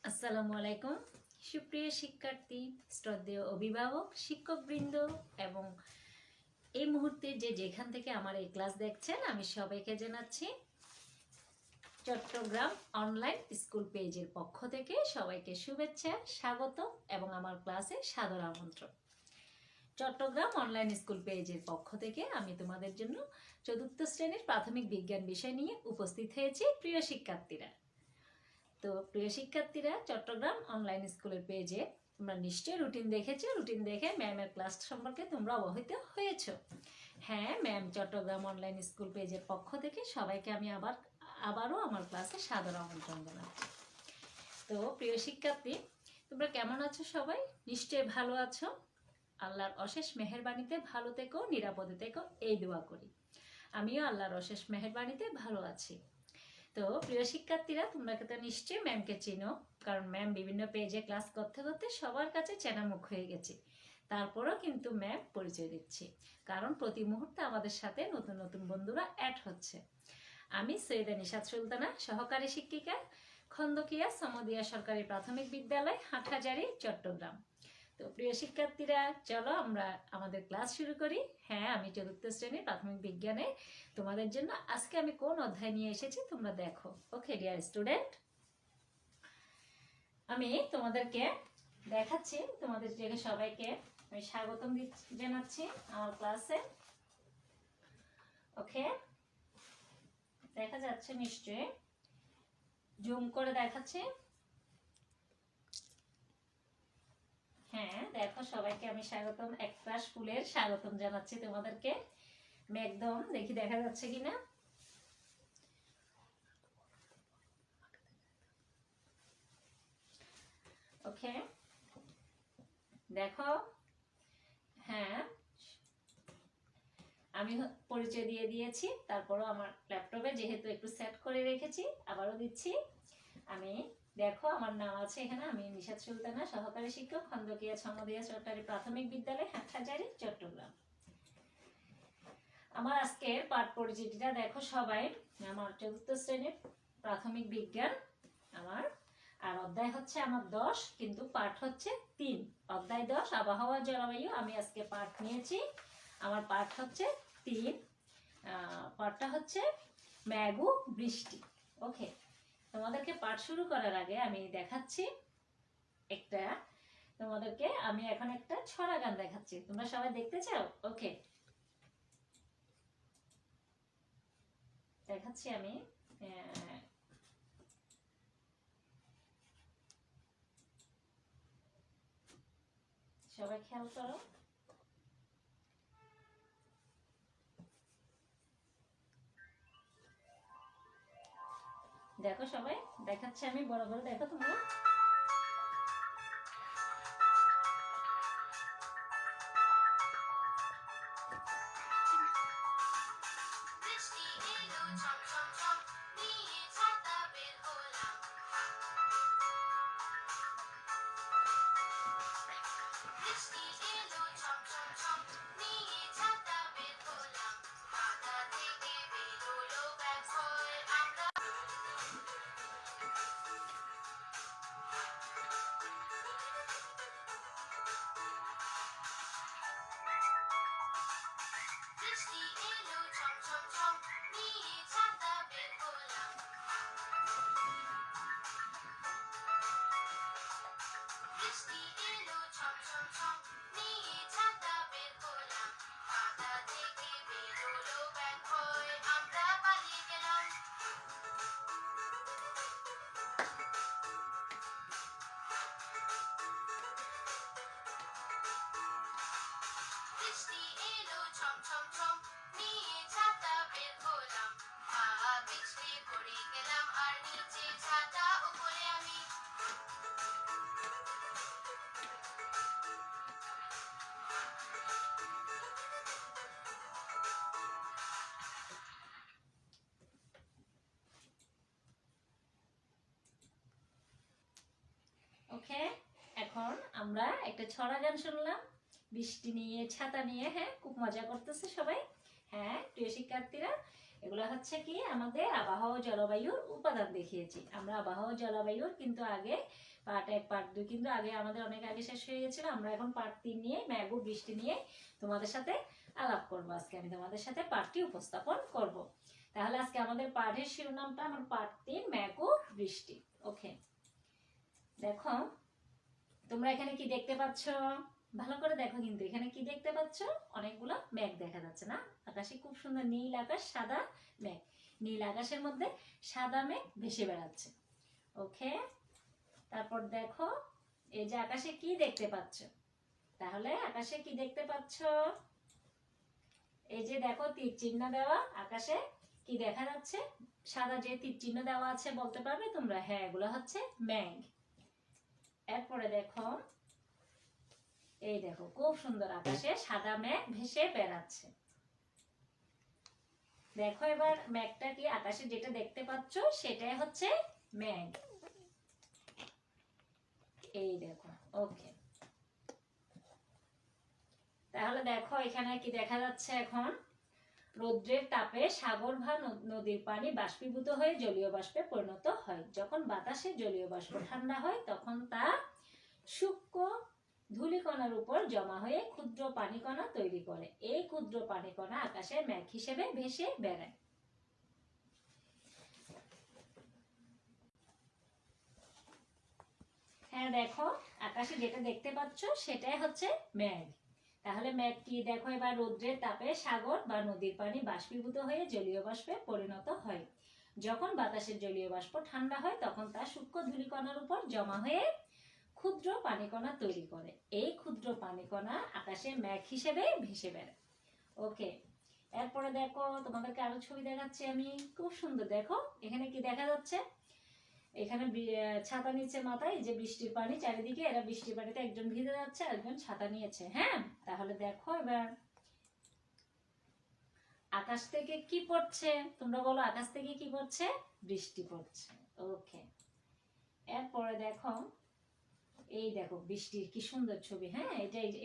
আসসালামু আলাইকুম সুপ্রিয় শিক্ষার্থী, শ্রদ্ধেয় অভিভাবক, শিক্ষকবৃন্দ এবং এই মুহূর্তে যেখান থেকে আমার এই ক্লাস দেখছেন, আমি সবাইকে জানাচ্ছি চট্টগ্রাম অনলাইন স্কুল পেজের পক্ষ থেকে সবাইকে শুভেচ্ছা, স্বাগত এবং আমার ক্লাসে সাদর আমন্ত্রণ। চট্টগ্রাম অনলাইন স্কুল পেজের পক্ষ থেকে আমি তোমাদের জন্য চতুর্থ শ্রেণীর প্রাথমিক বিজ্ঞান বিষয় নিয়ে উপস্থিত হয়েছি। প্রিয় শিক্ষার্থীরা, তো প্রিয় শিক্ষার্থীরা, চট্টগ্রাম অনলাইন স্কুলের পেজে তোমরা নিশ্চয়ই রুটিন দেখেছো। রুটিন দেখে ম্যামের ক্লাস সম্পর্কে তোমরা অবহিত হয়েছো। হ্যাঁ, ম্যাম চট্টগ্রাম অনলাইন স্কুল পেজের পক্ষ থেকে সবাইকে আমি আবারও আমার ক্লাসে সাদর আমন্ত্রণ জানাচ্ছি। তো প্রিয় শিক্ষার্থী, তোমরা কেমন আছো? সবাই নিশ্চয়ই ভালো আছো। আল্লাহর অশেষ মেহেরবানিতে ভালো থেকো, নিরাপদে থেকো, এই দোয়া করি। আমিও আল্লাহর অশেষ মেহেরবানিতে ভালো আছি। তো প্রিয় শিক্ষার্থীরা, তোমরা তো নিশ্চয়ই ম্যামকে চিনো, কারণ ম্যাম বিভিন্ন পেজে ক্লাস করতে করতে সবার কাছে চেনা মুখ হয়ে গেছে। তারপরেও কিন্তু ম্যাম পরিচয় দিচ্ছি, কারণ প্রতি মুহূর্তে আমাদের সাথে নতুন নতুন বন্ধুরা অ্যাড হচ্ছে। আমি সৈয়দা নিশাত সুলতানা, সহকারী শিক্ষিকা, খন্দকিয়া সমদিয়া সরকারি প্রাথমিক বিদ্যালয়, হাটহাজারী, চট্টগ্রাম। তো প্রিয় শিক্ষার্থীরা, চলো আমরা আমাদের ক্লাস শুরু করি। হ্যাঁ, আমি চতুর্থ শ্রেণীর প্রাথমিক বিজ্ঞানে তোমাদের জন্য আজকে আমি কোন অধ্যায় নিয়ে এসেছি তোমরা দেখো। ওকে ডিয়ার স্টুডেন্ট, আমি তোমাদেরকে দেখাচ্ছি, তোমাদের সবাইকে আমি স্বাগতম জানাচ্ছি আমার ক্লাসে। ওকে, দেখা যাচ্ছে নিশ্চয়ই, জুম করে দেখাচ্ছি। হ্যাঁ দেখো, সবাইকে আমি স্বাগতম, একটা স্কুলের স্বাগতম জানাচ্ছি তোমাদেরকে। আমি একদম দেখি দেখা যাচ্ছে কিনা। ওকে, দেখো। হ্যাঁ, আমি পরিচয় দিয়ে দিয়েছি, তারপরও আমার ল্যাপটপে যেহেতু একটু সেট করে রেখেছি, আবারও দিচ্ছি। আমি দেখো, আমার নাম আছে এখানে, আমি নিশাত সুলতানা, সহকারী শিক্ষক, খন্দকিয়া সমদিয়া সরকারি প্রাথমিক বিদ্যালয়, হাটহাজারী, চট্টগ্রাম। আমার আজকের পাঠ পরিচিতিটা দেখো সবাই। আমার চতুর্থ শ্রেণীর প্রাথমিক বিজ্ঞান আমার, আর অধ্যায় হচ্ছে আমার 10, কিন্তু পাঠ হচ্ছে 3। অধ্যায় 10 আবহাওয়া জলবায়ু, আমি আজকে পাঠ নিয়েছি। আমার পাঠ হচ্ছে 3, পাঠটা হচ্ছে মেঘ বৃষ্টি। ওকে, তোমাদেরকে পাঠ শুরু করার আগে আমি দেখাচ্ছি একটা, তোমাদেরকে আমি এখন একটা ছড়া গান দেখাচ্ছি। তোমরা সবাই দেখতে চাও? ওকে, দেখাচ্ছি আমি। সবাই খেয়াল করো। দেখো সবাই, দেখাচ্ছি আমি বড় করে, দেখো তোমরা। ওকে, এখন আমরা একটা ছড়া গান শুনলাম, বৃষ্টি নিয়ে, ছাতা নিয়ে। হ্যাঁ, খুব মজা করতেছে সবাই। হ্যাঁ প্রিয় শিক্ষার্থীরা, এগুলো হচ্ছে কি আমাদের আবহাওয়া ও জলবায়ুর উপাদান দেখিয়েছি। আমরা আবহাওয়া ও জলবায়ুর কিন্তু আগে পার্ট 1 পার্ট 2 কিন্তু আগে আমাদের অনেক আগে শেষ হয়ে গেছিল। আমরা এখন পার্ট 3 নিয়ে মেঘ ও বৃষ্টি নিয়ে তোমাদের সাথে আলাপ করব। আজকে আমি তোমাদের সাথে পার্টটি উপস্থাপন করব। তাহলে আজকে আমাদের পাঠের শিরোনামটা আমার পার্ট 3 মেঘ ও বৃষ্টি। ওকে, দেখো তোমরা এখানে কি দেখতে পাচ্ছ? ভালো করে দেখো, কিন্তু এখানে কি দেখতে পাচ্ছ? অনেকগুলো মেঘ দেখা যাচ্ছে না? আকাশে খুব সুন্দর নীল আকাশ, সাদা মেঘ। নীল আকাশের মধ্যে সাদা মেঘ ভেসে বেড়াচ্ছে। ওকে, তারপর দেখো এই যে আকাশে কি দেখতে পাচ্ছ? তাহলে আকাশে কি দেখতে পাচ্ছ? এই যে দেখো তীর চিহ্ন দেওয়া আকাশে কি দেখা যাচ্ছে? সাদা যে তীর চিহ্ন দেওয়া আছে, বলতে পারবে তোমরা? হ্যাঁ, এগুলো হচ্ছে মেঘ। এরপরে দেখো এই দেখো খুব সুন্দর আকাশে সাদা মেঘ ভেসে বেড়াচ্ছে। দেখো এবার মেঘটা কি, আকাশে যেটা দেখতে পাচ্ছ সেটাই হচ্ছে মেঘ। এই দেখো। ওকে, তাহলে দেখো এখানে কি দেখা যাচ্ছে? এখন রৌদ্রের তাপে সাগর বা নদীর পানি বাষ্পীভূত হয়ে জলীয় বাষ্পে পরিণত হয়। যখন বাতাসে জলীয় বাষ্প ঠান্ডা হয় তখন তা সূক্ষ্ম ধূলিকণার উপর জমা হয়ে ক্ষুদ্র পানিকণা তৈরি করে। এই ক্ষুদ্র পানিকণা আকাশে মেঘ হিসেবে ভেসে বেড়ায়। হ্যাঁ, দেখো আকাশে যেটা দেখতে পাচ্ছ সেটাই হচ্ছে মেঘ। তাহলে মেঘ কি? দেখো এবার রৌদ্রের তাপে সাগর বা নদীর পানি বাষ্পীভূত হয়ে জলীয় বাষ্পে পরিণত হয়। যখন বাতাসের জলীয় বাষ্প ঠান্ডা হয় তখন তা সূক্ষ্ম ধূলিকণার উপর জমা হয়ে ক্ষুদ্র পানিকণা তৈরি করে। এই ক্ষুদ্র পানিকণা আকাশে মেঘ হিসেবে ভেসে বেড়ায়। ওকে, এরপরে দেখো তোমাদেরকে আরো ছবি দেখাচ্ছি আমি। খুব সুন্দর, দেখো এখানে কি দেখা যাচ্ছে? এখানে ছাতা নিচে মাথায়, যে বৃষ্টির পানি চারিদিকে, এরা বৃষ্টির পানিতে একজন ভিজে যাচ্ছে, একজন ছাতা নিয়েছে। হ্যাঁ, তাহলে দেখো এবার আকাশ থেকে কি পড়ছে? তোমরা বলো, আকাশ থেকে কি পড়ছে? বৃষ্টি পড়ছে। ওকে, এরপরে দেখো এই দেখো বৃষ্টির কি সুন্দর ছবি। হ্যাঁ,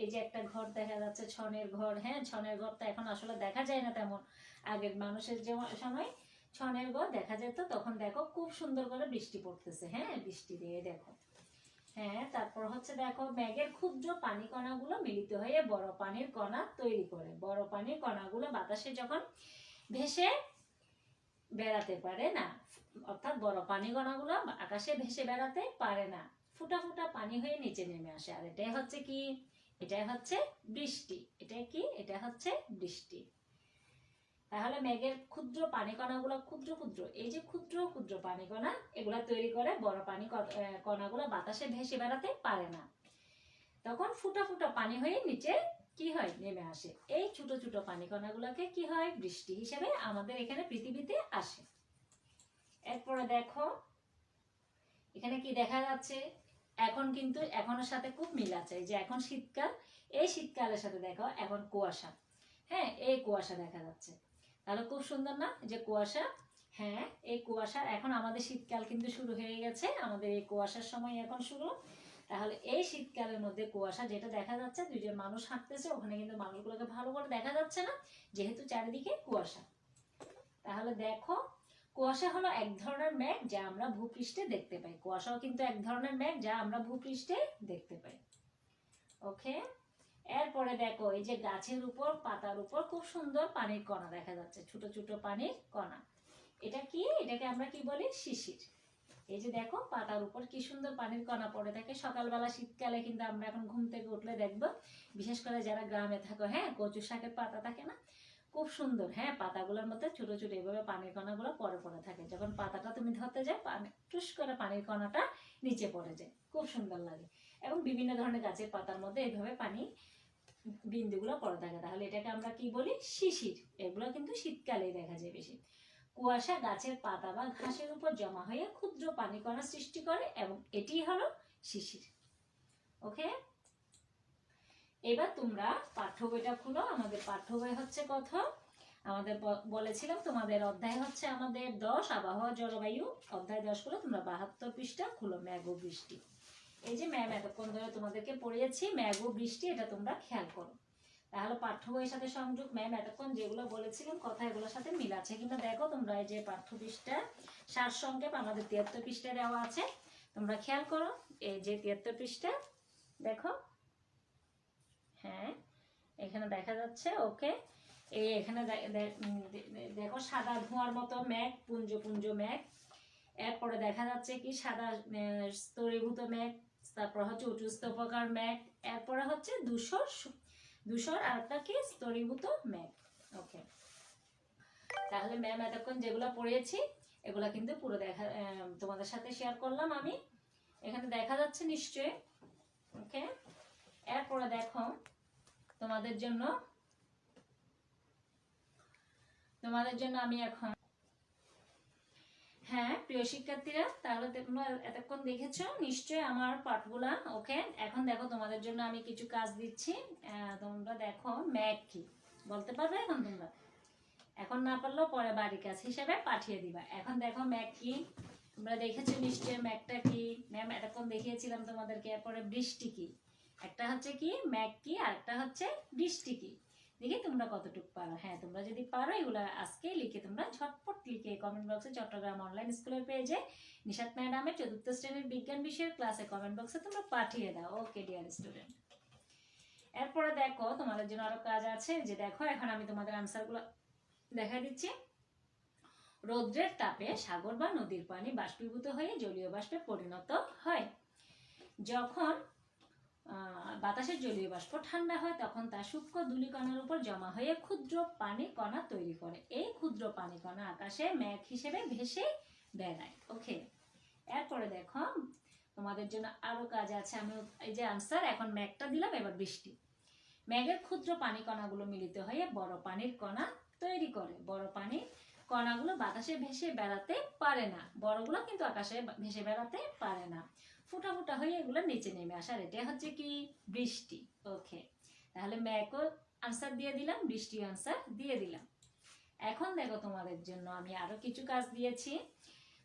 এই যে একটা ঘর দেখা যাচ্ছে, ছনের ঘর। হ্যাঁ, ছনের ঘরটা এখন আসলে দেখা যায় না তেমন। আগের মানুষের যে সময় ছনের ঘর দেখা যেত, তখন দেখো খুব সুন্দর করে বৃষ্টি পড়তেছে। হ্যাঁ, বৃষ্টি দিয়ে দেখো। হ্যাঁ, তারপর হচ্ছে দেখো মেঘের ক্ষুদ্র পানি কণাগুলো মিলিত হয়ে বড় পানির কণা তৈরি করে। বড় পানির কণাগুলো বাতাসে যখন ভেসে বেড়াতে পারে না, অর্থাৎ বড় পানি কণাগুলো আকাশে ভেসে বেড়াতে পারে না, ফুটা ফুটা পানি হয়ে নিচে নেমে আসে। আর এটাই হচ্ছে কি? এটাই হচ্ছে বৃষ্টি। এটা কি? এটা হচ্ছে বৃষ্টি। তাহলে মেঘের ক্ষুদ্র পানিকণাগুলো ক্ষুদ্র ক্ষুদ্র, এই যে ক্ষুদ্র ক্ষুদ্র পানিকণা, এগুলা তৈরি করে বড় পানি কণাগুলো বাতাসে ভেসে বেড়াতে পারে না, তখন ফুটা ফুটা পানি হয়ে নিচে কি হয়? নেমে আসে। এই ছোট ছোট পানি কণাগুলোকে কি হয়? বৃষ্টি হিসেবে আমাদের এখানে পৃথিবীতে আসে। এরপরে দেখো এখানে কি দেখা যাচ্ছে? এখন কিন্তু এখনের সাথে খুব মিল আছে। যে এখন শীতকাল, এই শীতকালের সাথে দেখো এখন কুয়াশা। হ্যাঁ, এই কুয়াশা দেখা যাচ্ছে। তাহলে খুব সুন্দর না যে কুয়াশা? হ্যাঁ, এই কুয়াশা এখন আমাদের শীতকাল কিন্তু শুরু হয়ে গেছে, আমাদের এই কুয়াশার সময় এখন শুরু। তাহলে এই শীতকালের মধ্যে কুয়াশা যেটা দেখা যাচ্ছে, দুইজন মানুষ হাঁটতেছে, ওখানে কিন্তু মানুষগুলোকে ভালো করে দেখা যাচ্ছে না যেহেতু চারিদিকে কুয়াশা। তাহলে দেখো কুয়াশা হলো এক ধরনের মেঘ যা আমরা ভূপৃষ্ঠে দেখতে পাই। কুয়াশাও কিন্তু এক ধরনের মেঘ যা আমরা ভূপৃষ্ঠে দেখতে পাই। ওকে, এরপরে দেখো এই যে গাছের উপর, পাতার উপর খুব সুন্দর পানির কণা দেখা যাচ্ছে, ছোট ছোট পানির কণা। এটা কি? এটাকে আমরা কি বলি? শিশির। এই যে দেখো পাতার উপর কি সুন্দর পানির কণা পড়ে থাকে। সকালবেলা শীতকালে কিন্তু আমরা এখন ঘুম থেকে উঠলে দেখবো, বিশেষ করে যারা গ্রামে থাকো, হ্যাঁ, কচু শাকের পাতা থাকে না, খুব সুন্দর। হ্যাঁ, পাতাগুলোর মধ্যে ছোট ছোট এইভাবে পানির কণাগুলো পড়ে পড়ে থাকে। যখন পাতাটা তুমি ধরতে যাও, টুস করে পানির কণাটা নিচে পড়ে যায়, খুব সুন্দর লাগে। এবং বিভিন্ন ধরনের গাছের পাতার মধ্যে এইভাবে পানি বিন্দুগুলো পড়ে থাকে। তাহলে এটাকে আমরা কি বলি? শিশির। এগুলো কিন্তু শীতকালে দেখা যায় বেশি। কুয়াশা গাছের পাতা বা ঘাসের উপর জমা হয়ে ক্ষুদ্র পানিকণা সৃষ্টি করে এবং এটি হলো শিশির। ওকে, এবার তোমরা পাঠ্য বইটা খুলো। আমাদের পাঠ্য বই হচ্ছে কত? আমাদের বলেছিলাম তোমাদের অধ্যায় হচ্ছে আমাদের 10, আবহাওয়া জলবায়ু। অধ্যায় 10 গুলো তোমরা 72 পৃষ্ঠা খুলো, মেঘ ও বৃষ্টি। এই যে ম্যাম এতক্ষণ ধরে তোমাদেরকে পড়িয়েছি মেঘ ও বৃষ্টি, এটা তোমরা খেয়াল করো। তাহলে পাঠ্য বইয়ের সাথে সংযোগ ম্যাম এতক্ষণ যেগুলো বলেছিলেন কথা এগুলোর সাথে মিল আছে কিনা দেখো তোমরা। এই যে পাঠ্য পৃষ্ঠা সারসংক্ষেপ আমাদের 73 পৃষ্ঠায় দেওয়া আছে, তোমরা খেয়াল করো। এই যে 73 পৃষ্ঠা দেখো, হ্যাঁ এখানে দেখা যাচ্ছে। ওকে, এই এখানে দেখো সাদা ধোঁয়ার মতো মেঘ, পুঞ্জ পুঞ্জ মেঘ। এরপরে দেখা যাচ্ছে কি সাদা স্তরীভূত মেঘ, তারপর হচ্ছে উঁচু স্তূপাকার মেঘ, এরপরে হচ্ছে ধূসর আর একটা কি স্তরীভূত মেঘ। ওকে, তাহলে ম্যাম এতক্ষণ যেগুলো পড়িয়েছি এগুলা কিন্তু পুরো তোমাদের সাথে শেয়ার করলাম আমি। এখানে দেখা যাচ্ছে নিশ্চয়ই। ওকে, এরপরে দেখো তোমাদের জন্য আমি এখন, হ্যাঁ প্রিয় শিক্ষার্থীরা, তাহলে তোমরা এতক্ষণ দেখেছো নিশ্চয়ই আমার পাঠগুলা। ওকে, এখন দেখো তোমাদের জন্য আমি কিছু কাজ দিচ্ছি। তোমরা দেখো ম্যাগ কি বলতে পারবে এখন তোমরা? এখন না পারলেও পরে বাড়ির কাজ হিসেবে পাঠিয়ে দিবা। এখন দেখো ম্যাগ কি তোমরা দেখেছো নিশ্চয়ই। ম্যাগটা কি ম্যাম এতক্ষণ দেখিয়েছিলাম তোমাদেরকে। এরপরে বৃষ্টি কি, একটা হচ্ছে কি ম্যাগ কি আর একটা হচ্ছে বৃষ্টি কি। দেখি তোমরা কতটুকু পারো। হ্যাঁ তোমরা যদি পারো এগুলো আজকে লিখে তোমরা ঝটপট লিখে কমেন্ট বক্সে চট্টগ্রাম অনলাইন স্কুলের পেজে নিশাত ম্যাডামের 4র্থ শ্রেণীর বিজ্ঞান বিষয়ের ক্লাসে কমেন্ট বক্সে তোমরা পাঠিয়ে দাও। ওকে ডিয়ার স্টুডেন্ট, এরপরে দেখো তোমাদের জন্য আরো কাজ আছে। যে দেখো এখন আমি তোমাদের আনসারগুলো দেখা দিচ্ছি। রৌদ্রের তাপে সাগর বা নদীর পানি বাষ্পীভূত হয়ে জলীয় বাষ্পে পরিণত হয়। যখন বাতাসের জলীয় বাষ্প ঠান্ডা হয় তখন তা সূক্ষ্ম ধূলিকণার উপর জমা হয়ে ক্ষুদ্র পানি কণা তৈরি করে। এই ক্ষুদ্র পানি কণা আকাশে মেঘ হিসেবে ভেসে বেড়ায়। ওকে, এরপরে দেখো তোমাদের জন্য আরো কাজ আছে। আমি এই যে আনসার, এখন মেঘটা দিলাম, এবার বৃষ্টি। মেঘের ক্ষুদ্র পানি কণাগুলো মিলিত হয়ে বড় পানির কণা তৈরি করে। বড় পানির কণাগুলো বাতাসে ভেসে বেড়াতে পারে না, বড়গুলো কিন্তু আকাশে ভেসে বেড়াতে পারে না। ফুটা ফুটা হয়ে এগুলো নিচে নেমে আসার এটা হচ্ছে কি বৃষ্টি। ওকে, তাহলে মেঘও আনসার দিয়ে দিলাম, বৃষ্টি আনসার দিয়ে দিলাম। এখন দেখো তোমাদের জন্য আমি আরো কিছু কাজ দিয়েছি।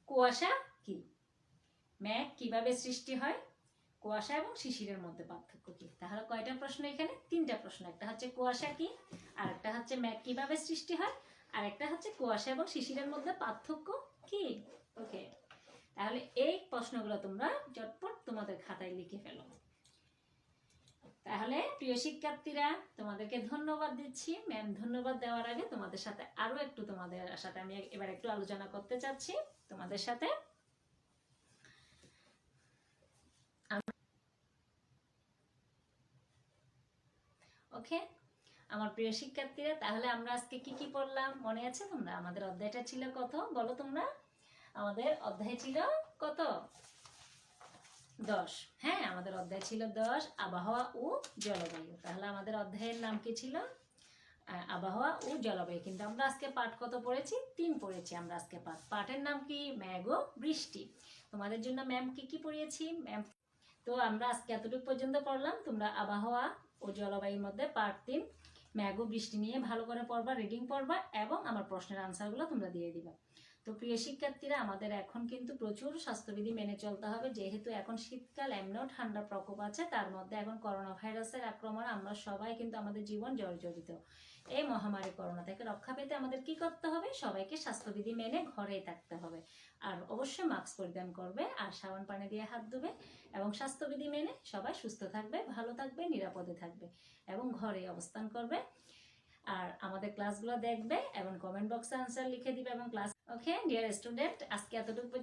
কুয়াশা কি, মেঘ কিভাবে সৃষ্টি হয়, কুয়াশা এবং শিশিরের মধ্যে পার্থক্য কি। তাহলে কয়টা প্রশ্ন এখানে? 3টা প্রশ্ন। একটা হচ্ছে কুয়াশা কি, আর একটা হচ্ছে মেঘ কিভাবে সৃষ্টি হয়, আর একটা হচ্ছে কুয়াশা এবং শিশিরের মধ্যে পার্থক্য কি। ওকে, তাহলে এই প্রশ্নগুলো তোমরা চটপট তোমাদের খাতায় লিখে ফেলো। তাহলে প্রিয় শিক্ষার্থীরা তোমাদেরকে ধন্যবাদ দিচ্ছি। ম্যাম ধন্যবাদ দেওয়ার আগে তোমাদের সাথে আরো একটু তোমাদের সাথে আমি এবার একটু আলোচনা করতে চাচ্ছি তোমাদের সাথে। ওকে আমার প্রিয় শিক্ষার্থীরা, তাহলে আমরা আজকে কি কি পড়লাম মনে আছে তোমরা? আমাদের অধ্যায়টা ছিল কত বলো তোমরা? আমাদের অধ্যায় ছিল কত? 10। হ্যাঁ আমাদের অধ্যায় ছিল 10, আবহাওয়া ও জলবায়ু। তাহলে আমাদের অধ্যায়ের নাম কি ছিল? আবহাওয়া ও জলবায়ু। কিন্তু আমরা আজকে পাঠ কত পড়েছি? 3 পড়েছি আমরা আজকে পাঠ। পাঠের নাম কি? মেঘ ও বৃষ্টি। তোমাদের জন্য ম্যাম কি কি পড়িয়েছি? ম্যাম তো আমরা আজকে এতটুকু পর্যন্ত পড়লাম। তোমরা আবহাওয়া ও জলবায়ুর মধ্যে পার্ট 3 মেঘ ও বৃষ্টি নিয়ে ভালো করে পড়বা, রিডিং পড়বা এবং আমার প্রশ্নের আনসারগুলো তোমরা দিয়ে দিবা। তো প্রিয় শিক্ষার্থীরা, আমাদের এখন কিন্তু প্রচুর স্বাস্থ্যবিধি মেনে চলতে হবে, যেহেতু এখন শীতকাল, এমনিও ঠান্ডা প্রকোপ আছে, তার মধ্যে এখন করোনা ভাইরাসের আক্রমণ। আমরা সবাই কিন্তু আমাদের জীবন জর্জরিত। এই মহামারী করোনা থেকে রক্ষা পেতে আমাদের কি করতে হবে? সবাইকে স্বাস্থ্যবিধি মেনে ঘরেই থাকতে হবে, আর অবশ্যই মাস্ক পরিধান করবে, আর সাবান পানি দিয়ে হাত ধুবে, এবং স্বাস্থ্যবিধি মেনে সবাই সুস্থ থাকবে, ভালো থাকবে, নিরাপদে থাকবে এবং ঘরে অবস্থান করবে। আর আমাদের ক্লাসগুলো দেখবে এবং কমেন্ট বক্সে আনসার লিখে দিবে এবং ক্লাস। ওকে ডিয়ার স্টুডেন্ট, আজকে এতটুকু।